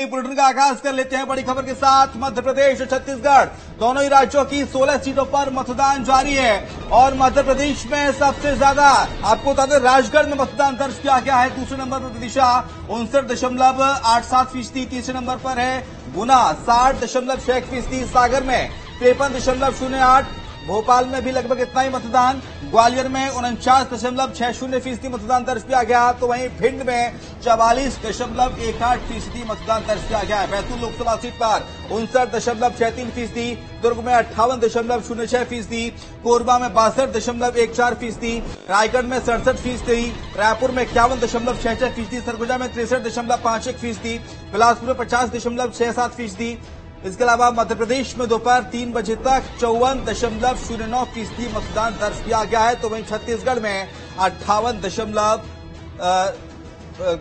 Bulletin का आगाज कर लेते हैं बड़ी खबर के साथ। मध्य प्रदेश और छत्तीसगढ़ दोनों ही राज्यों की 16 सीटों पर मतदान जारी है और मध्य प्रदेश में सबसे ज्यादा आपको बता दें राजगढ़ में मतदान दर्ज किया गया है। दूसरे नंबर पर विदिशा 59.87%, तीसरे नंबर पर है गुना 60.61%, सागर में 53.08%, भोपाल में भी लगभग इतना ही मतदान, ग्वालियर में 49.60% मतदान दर्ज किया गया, तो वहीं भिंड में 44.18% मतदान दर्ज किया गया है। बैतूल लोकसभा सीट पर 59.63%, दुर्ग में 58.06%, कोरबा में 62.14%, रायगढ़ में 67%, रायपुर में 51.66%, सरगुजा में 63.51%, बिलासपुर में 50.67%। इसके अलावा मध्य प्रदेश में दोपहर 3 बजे तक 54.09% मतदान दर्ज किया गया है, तो वहीं छत्तीसगढ़ में 58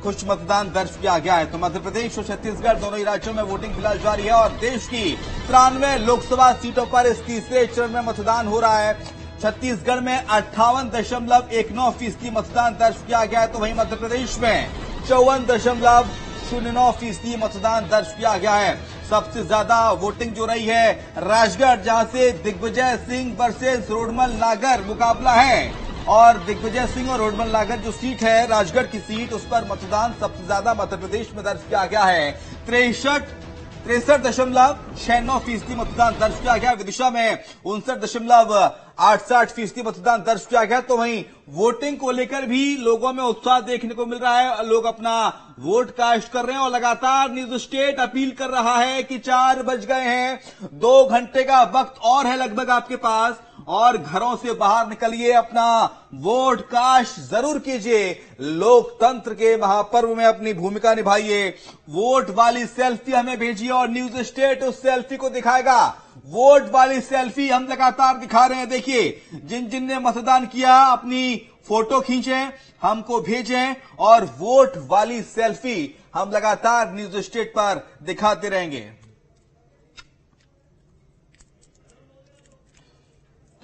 कुछ मतदान दर्ज किया गया है। तो मध्य प्रदेश और छत्तीसगढ़ दोनों ही राज्यों में वोटिंग फिलहाल जारी है और देश की 93 लोकसभा सीटों पर इस तीसरे चरण में मतदान हो रहा है। छत्तीसगढ़ में 58.19% मतदान दर्ज किया गया है, तो वहीं मध्य प्रदेश में 54.09% मतदान दर्ज किया गया है। सबसे ज्यादा वोटिंग जो रही है राजगढ़, जहां से दिग्विजय सिंह वर्सेस रोडमल नागर मुकाबला है और दिग्विजय सिंह और रोडमल नागर जो सीट है राजगढ़ की सीट, उस पर मतदान सबसे ज्यादा मध्य प्रदेश में दर्ज किया गया है। 63.69% मतदान दर्ज किया गया। विदिशा में 59.68% मतदान दर्ज किया गया। तो वहीं वोटिंग को लेकर भी लोगों में उत्साह देखने को मिल रहा है। लोग अपना वोट कास्ट कर रहे हैं और लगातार न्यूज स्टेट अपील कर रहा है कि 4 बज गए हैं, 2 घंटे का वक्त और है लगभग आपके पास और घरों से बाहर निकलिए, अपना वोट कास्ट जरूर कीजिए, लोकतंत्र के महापर्व में अपनी भूमिका निभाइए। वोट वाली सेल्फी हमें भेजिए और न्यूज स्टेट उस सेल्फी को दिखाएगा। वोट वाली सेल्फी हम लगातार दिखा रहे हैं। देखिए, जिन ने मतदान किया अपनी फोटो खींचें, हमको भेजें और वोट वाली सेल्फी हम लगातार न्यूज स्टेट पर दिखाते रहेंगे।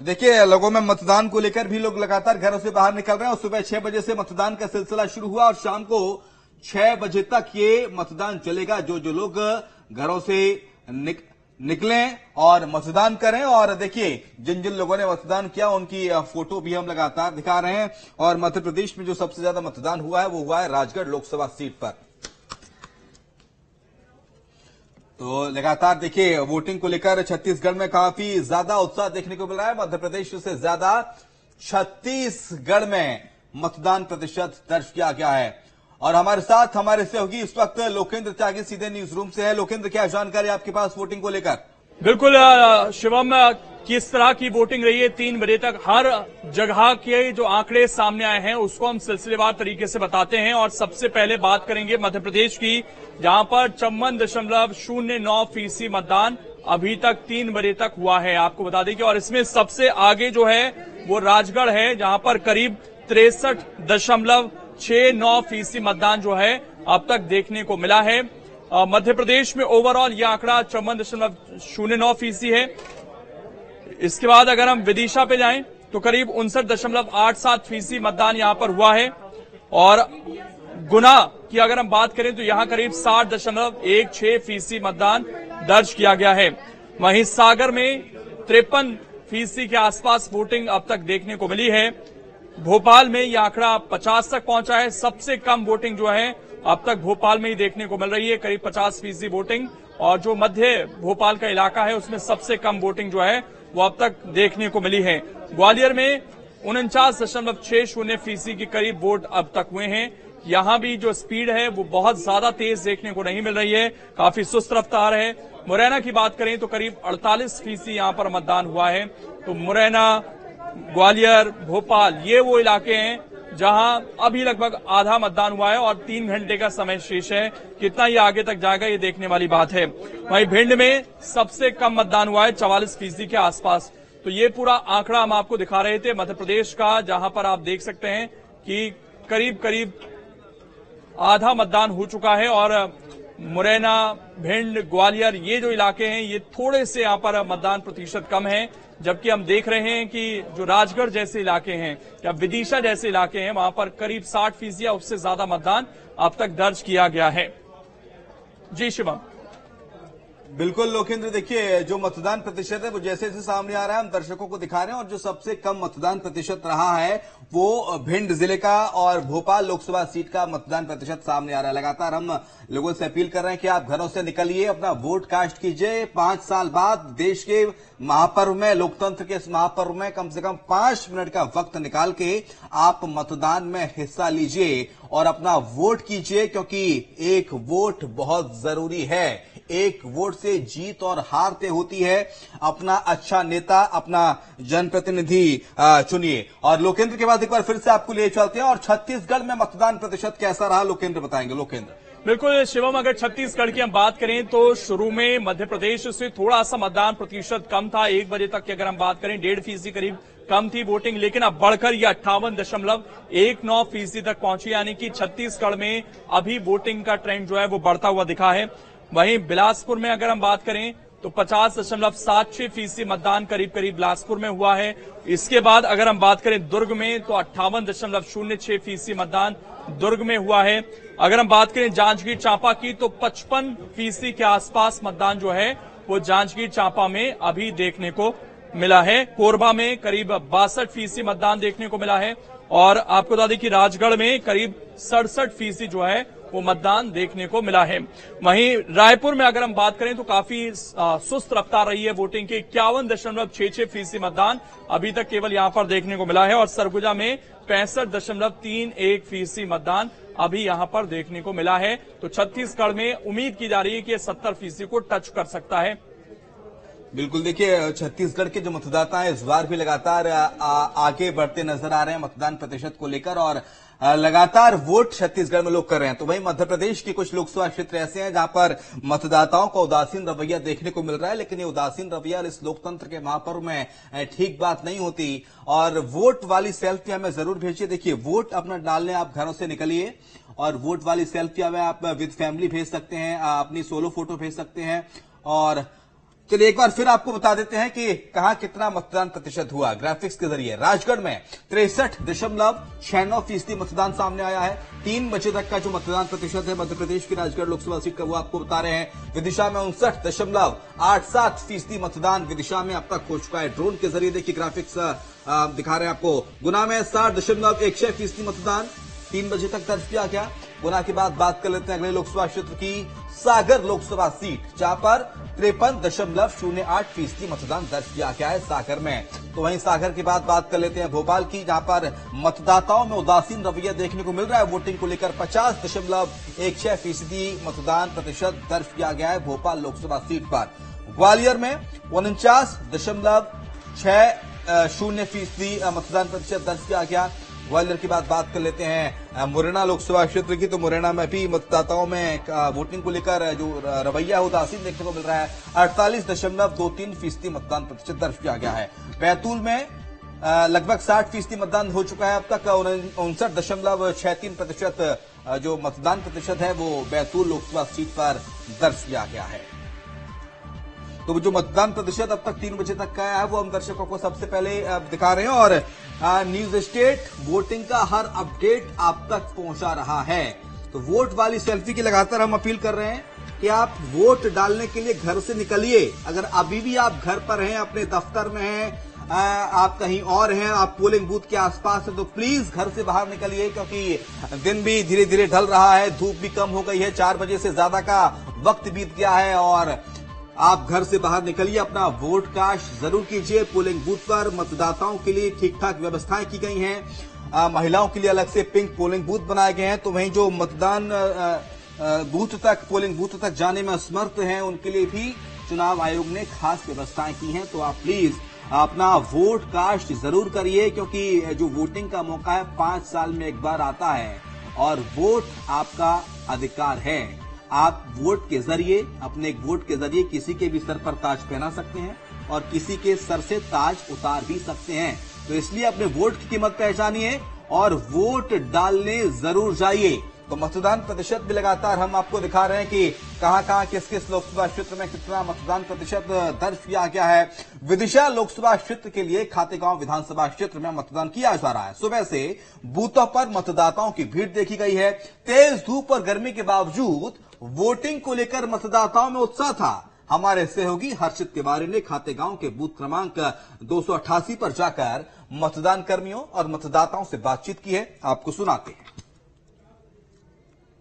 तो देखिए, लोगों में मतदान को लेकर भी लोग लगातार घरों से बाहर निकल रहे हैं और सुबह 6 बजे से मतदान का सिलसिला शुरू हुआ और शाम को 6 बजे तक ये मतदान चलेगा। जो लोग घरों से निकलें और मतदान करें और देखिए जिन लोगों ने मतदान किया उनकी फोटो भी हम लगातार दिखा रहे हैं। और मध्य प्रदेश में जो सबसे ज्यादा मतदान हुआ है वो हुआ है राजगढ़ लोकसभा सीट पर। तो लगातार देखिए वोटिंग को लेकर छत्तीसगढ़ में काफी ज्यादा उत्साह देखने को मिल रहा है। मध्य प्रदेश से ज्यादा छत्तीसगढ़ में मतदान प्रतिशत दर्ज किया गया है। और हमारे साथ हमारे सहयोगी इस वक्त लोकेंद्र त्यागी सीधे न्यूज रूम से है। लोकेंद्र, क्या जानकारी आपके पास वोटिंग को लेकर? बिल्कुल शिवम, किस तरह की वोटिंग रही है 3 बजे तक, हर जगह के जो आंकड़े सामने आए हैं उसको हम सिलसिलेवार तरीके से बताते हैं। और सबसे पहले बात करेंगे मध्य प्रदेश की, जहां पर 54.09% मतदान अभी तक 3 बजे तक हुआ है, आपको बता दें कि। और इसमें सबसे आगे जो है वो राजगढ़ है, जहां पर करीब 63.69% मतदान जो है अब तक देखने को मिला है। मध्य प्रदेश में ओवरऑल यह आंकड़ा 54.09% है। इसके बाद अगर हम विदिशा पे जाएं तो करीब 59.87% मतदान यहां पर हुआ है। और गुना की अगर हम बात करें तो यहां करीब 60.16% मतदान दर्ज किया गया है। वहीं सागर में 53% के आसपास वोटिंग अब तक देखने को मिली है। भोपाल में यह आंकड़ा 50 तक पहुंचा है। सबसे कम वोटिंग जो है अब तक भोपाल में ही देखने को मिल रही है, करीब 50% वोटिंग। और जो मध्य भोपाल का इलाका है उसमें सबसे कम वोटिंग जो है वो अब तक देखने को मिली है। ग्वालियर में 49.60% के करीब वोट अब तक हुए हैं। यहां भी जो स्पीड है वो बहुत ज्यादा तेज देखने को नहीं मिल रही है, काफी सुस्त रफ्तार है। मुरैना की बात करें तो करीब 48% यहां पर मतदान हुआ है। तो मुरैना, ग्वालियर, भोपाल ये वो इलाके हैं जहां अभी लगभग आधा मतदान हुआ है और 3 घंटे का समय शेष है। कितना ये आगे तक जाएगा ये देखने वाली बात है। वहीं भिंड में सबसे कम मतदान हुआ है 44% के आसपास। तो ये पूरा आंकड़ा हम आपको दिखा रहे थे मध्य प्रदेश का, जहां पर आप देख सकते हैं कि करीब करीब आधा मतदान हो चुका है। और मुरैना, भिंड, ग्वालियर ये जो इलाके हैं ये थोड़े से यहां पर मतदान प्रतिशत कम है। जबकि हम देख रहे हैं कि जो राजगढ़ जैसे इलाके हैं या विदिशा जैसे इलाके हैं वहां पर करीब 60% या उससे ज्यादा मतदान अब तक दर्ज किया गया है। जी शिवम। बिल्कुल लोकेंद्र, देखिए जो मतदान प्रतिशत है वो जैसे जैसे सामने आ रहा है हम दर्शकों को दिखा रहे हैं, और जो सबसे कम मतदान प्रतिशत रहा है वो भिंड जिले का और भोपाल लोकसभा सीट का मतदान प्रतिशत सामने आ रहा है। लगातार हम लोगों से अपील कर रहे हैं कि आप घरों से निकलिए, अपना वोट कास्ट कीजिए। 5 साल बाद देश के महापर्व में, लोकतंत्र के इस महापर्व में कम से कम 5 मिनट का वक्त निकाल के आप मतदान में हिस्सा लीजिए और अपना वोट कीजिए, क्योंकि एक वोट बहुत जरूरी है। एक वोट से जीत और हार तय होती है। अपना अच्छा नेता, अपना जनप्रतिनिधि चुनिए। और लोकेंद्र के बाद एक बार फिर से आपको ले चलते हैं, और छत्तीसगढ़ में मतदान प्रतिशत कैसा रहा लोकेंद्र बताएंगे। लोकेंद्र। बिल्कुल शिवम, अगर छत्तीसगढ़ की हम बात करें तो शुरू में मध्य प्रदेश से थोड़ा सा मतदान प्रतिशत कम था। 1 बजे तक की अगर हम बात करें 1.5% करीब कम थी वोटिंग, लेकिन अब बढ़कर यह 58.19% तक पहुंची, यानी कि छत्तीसगढ़ में अभी वोटिंग का ट्रेंड जो है वो बढ़ता हुआ दिखा है। वहीं बिलासपुर में अगर हम बात करें तो 50.76% मतदान करीब करीब बिलासपुर में हुआ है। इसके बाद अगर हम बात करें दुर्ग में तो 58.06% मतदान दुर्ग में हुआ है। अगर हम बात करें जांजगीर चांपा की तो 55% के आसपास मतदान जो है वो जांजगीर चांपा में अभी देखने को मिला है। कोरबा में करीब 62% मतदान देखने को मिला है, और आपको बता दें कि राजगढ़ में करीब 67% जो है वो मतदान देखने को मिला है। वहीं रायपुर में अगर हम बात करें तो काफी सुस्त रफ्तार रही है वोटिंग की, 51.66% मतदान अभी तक केवल यहां पर देखने को मिला है, और सरगुजा में 65.31% मतदान अभी यहां पर देखने को मिला है। तो छत्तीसगढ़ में उम्मीद की जा रही है कि ये 70% को टच कर सकता है। बिल्कुल, देखिए छत्तीसगढ़ के जो मतदाता हैं इस बार भी लगातार आगे बढ़ते नजर आ रहे हैं मतदान प्रतिशत को लेकर, और लगातार वोट छत्तीसगढ़ में लोग कर रहे हैं। तो वहीं मध्य प्रदेश के कुछ लोकसभा क्षेत्र ऐसे हैं जहां पर मतदाताओं का उदासीन रवैया देखने को मिल रहा है, लेकिन ये उदासीन रवैया इस लोकतंत्र के महापर्व में ठीक बात नहीं होती। और वोट वाली सेल्फी हमें जरूर भेजिए। देखिए, वोट अपना डालने आप घरों से निकलिए, और वोट वाली सेल्फी हमें आप विद फैमिली भेज सकते हैं, अपनी सोलो फोटो भेज सकते हैं। और चलिए एक बार फिर आपको बता देते हैं कि कहां कितना मतदान प्रतिशत हुआ ग्राफिक्स के जरिए। राजगढ़ में 63.69% मतदान सामने आया है। 3 बजे तक का जो मतदान प्रतिशत है मध्य प्रदेश की राजगढ़ लोकसभा सीट का, वो आपको बता रहे हैं। विदिशा में 59.87% मतदान विदिशा में अब तक हो चुका है। ड्रोन के जरिए देखिए ग्राफिक्स दिखा रहे हैं आपको। गुना में 60.16% मतदान 3 बजे तक दर्ज किया गया। गुना के बाद बात कर लेते हैं अगले लोकसभा क्षेत्र की, सागर लोकसभा सीट, जहां पर 53.08% मतदान दर्ज किया गया है सागर में। तो वहीं सागर के बाद बात कर लेते हैं भोपाल की, जहां पर मतदाताओं में उदासीन रवैया देखने को मिल रहा है। वोटिंग को लेकर 50.16% मतदान प्रतिशत दर्ज किया गया है भोपाल लोकसभा सीट पर। ग्वालियर में 49.60% मतदान प्रतिशत दर्ज किया गया। ग्वालियर की बात कर लेते हैं मुरैना लोकसभा क्षेत्र की, तो मुरैना में भी मतदाताओं में वोटिंग को लेकर जो रवैया उदासीन देखने को मिल रहा है। 48.23% मतदान प्रतिशत दर्ज किया गया है। बैतूल में लगभग 60% मतदान हो चुका है अब तक। 59.63% जो मतदान प्रतिशत है वो बैतूल लोकसभा सीट पर दर्ज किया गया है। तो जो मतदान प्रतिशत अब तक 3 बजे तक का है वो हम दर्शकों को सबसे पहले दिखा रहे हैं, और न्यूज स्टेट वोटिंग का हर अपडेट आप तक पहुंचा रहा है। तो वोट वाली सेल्फी की लगातार हम अपील कर रहे हैं कि आप वोट डालने के लिए घर से निकलिए। अगर अभी भी आप घर पर हैं, अपने दफ्तर में हैं, आप कहीं और हैं, आप पोलिंग बूथ के आसपास हैं, तो प्लीज घर से बाहर निकलिए, क्योंकि दिन भी धीरे धीरे ढल रहा है, धूप भी कम हो गई है, 4 बजे से ज्यादा का वक्त बीत गया है। और आप घर से बाहर निकलिए, अपना वोट कास्ट जरूर कीजिए। पोलिंग बूथ पर मतदाताओं के लिए ठीक ठाक व्यवस्थाएं की गई हैं। महिलाओं के लिए अलग से पिंक पोलिंग बूथ बनाए गए हैं। तो वहीं जो मतदान बूथ तक, पोलिंग बूथ तक जाने में असमर्थ हैं, उनके लिए भी चुनाव आयोग ने खास व्यवस्थाएं की हैं। तो आप प्लीज अपना वोट कास्ट जरूर करिए, क्योंकि जो वोटिंग का मौका है 5 साल में एक बार आता है, और वोट आपका अधिकार है। आप वोट के जरिए, अपने वोट के जरिए किसी के भी सर पर ताज पहना सकते हैं, और किसी के सर से ताज उतार भी सकते हैं। तो इसलिए अपने वोट की कीमत पहचानिए और वोट डालने जरूर जाइए। तो मतदान प्रतिशत भी लगातार हम आपको दिखा रहे हैं कि कहां किस किस लोकसभा क्षेत्र में कितना मतदान प्रतिशत दर्ज किया गया है। विदिशा लोकसभा क्षेत्र के लिए खातेगांव विधानसभा क्षेत्र में मतदान किया जा रहा है। सुबह से बूथों पर मतदाताओं की भीड़ देखी गई है। तेज धूप और गर्मी के बावजूद वोटिंग को लेकर मतदाताओं में उत्साह था। हमारे सहयोगी हर्षित तिवारी ने खातेगांव के बूथ क्रमांक 288 पर जाकर मतदान कर्मियों और मतदाताओं से बातचीत की है। आपको सुनाते हैं।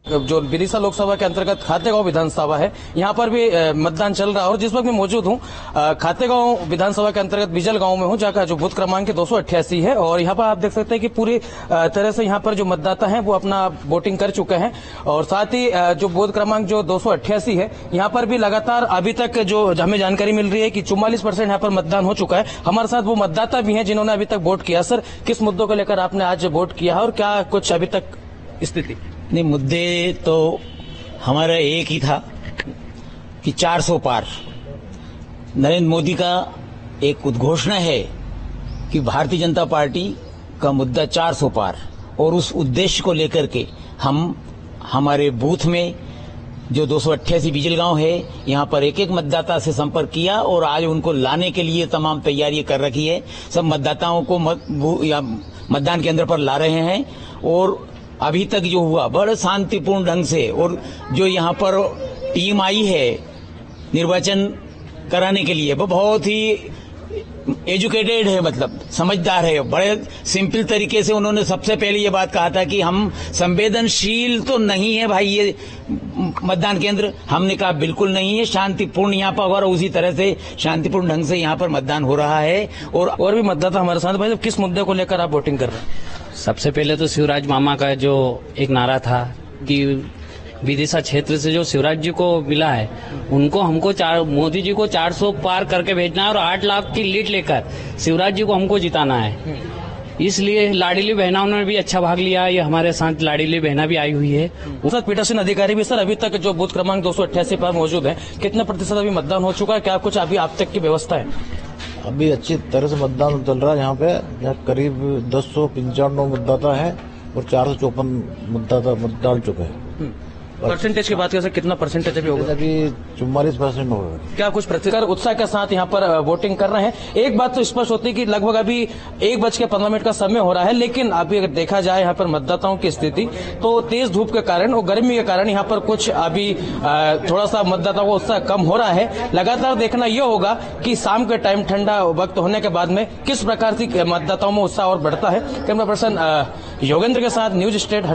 जो विदिशा लोकसभा के अंतर्गत खातेगांव विधानसभा है, यहाँ पर भी मतदान चल रहा है और जिस वक्त मैं मौजूद हूँ खातेगांव विधानसभा के अंतर्गत बिजल गांव में हूँ, जहाँ जो बूथ क्रमांक 288 है। और यहाँ पर आप देख सकते हैं कि पूरी तरह से यहाँ पर जो मतदाता हैं वो अपना वोटिंग कर चुके हैं। और साथ ही जो बूथ क्रमांक जो 288 है, यहाँ पर भी लगातार अभी तक जो हमें जानकारी मिल रही है कि 44% यहाँ पर मतदान हो चुका है। हमारे साथ वो मतदाता भी हैं जिन्होंने अभी तक वोट किया। सर, किस मुद्दों को लेकर आपने आज वोट किया है और क्या कुछ अभी तक स्थिति? नहीं, मुद्दे तो हमारा एक ही था कि 400 पार। नरेंद्र मोदी का एक उद्घोषणा है कि भारतीय जनता पार्टी का मुद्दा 400 पार, और उस उद्देश्य को लेकर के हम हमारे बूथ में जो 288 बिजलगांव है, यहाँ पर एक एक मतदाता से संपर्क किया और आज उनको लाने के लिए तमाम तैयारी कर रखी है। सब मतदाताओं को मतदान केंद्र पर ला रहे हैं और अभी तक जो हुआ बड़े शांतिपूर्ण ढंग से, और जो यहाँ पर टीम आई है निर्वाचन कराने के लिए वो बहुत ही एजुकेटेड है, मतलब समझदार है। बड़े सिंपल तरीके से उन्होंने सबसे पहले ये बात कहा था कि हम संवेदनशील तो नहीं है भाई ये मतदान केंद्र। हमने कहा बिल्कुल नहीं है, शांतिपूर्ण यहाँ पर, और उसी तरह से शांतिपूर्ण ढंग से यहाँ पर मतदान हो रहा है। और भी मतदाता हमारे साथ। भाई, किस मुद्दे को लेकर आप वोटिंग कर रहे हैं? सबसे पहले तो शिवराज मामा का जो एक नारा था कि विदिशा क्षेत्र से जो शिवराज जी को मिला है, उनको हमको मोदी जी को 400 पार करके भेजना है और 8 लाख की लीड लेकर शिवराज जी को हमको जिताना है। इसलिए लाडली बहनों ने भी अच्छा भाग लिया। ये हमारे साथ लाडली बहना भी आई हुई है। सर, पीठासीन अधिकारी भी सर अभी तक जो बूथ क्रमांक 288 पर मौजूद है, कितना प्रतिशत अभी मतदान हो चुका है? क्या कुछ अभी आप तक की व्यवस्था है? अभी अच्छी तरह से मतदान चल रहा है। यहाँ करीब 1095 मतदाता है और 454 मतदाता मत डाल चुके हैं। परसेंटेज की बात करें, कितना परसेंटेज अभी होगा? अभी 44% होगा। क्या कुछ प्रतिशत उत्साह के साथ यहाँ पर वोटिंग कर रहे हैं? एक बात तो स्पष्ट होती है कि लगभग अभी 1:15 का समय हो रहा है, लेकिन अभी अगर देखा जाए यहाँ पर मतदाताओं की स्थिति, तो तेज धूप के कारण और गर्मी के कारण यहाँ पर कुछ अभी थोड़ा सा मतदाताओं को उत्साह कम हो रहा है। लगातार देखना यह होगा कि शाम के टाइम ठंडा वक्त होने के बाद में किस प्रकार से मतदाताओं में उत्साह और बढ़ता है। कैमरा पर्सन योगेंद्र के साथ न्यूज स्टेट।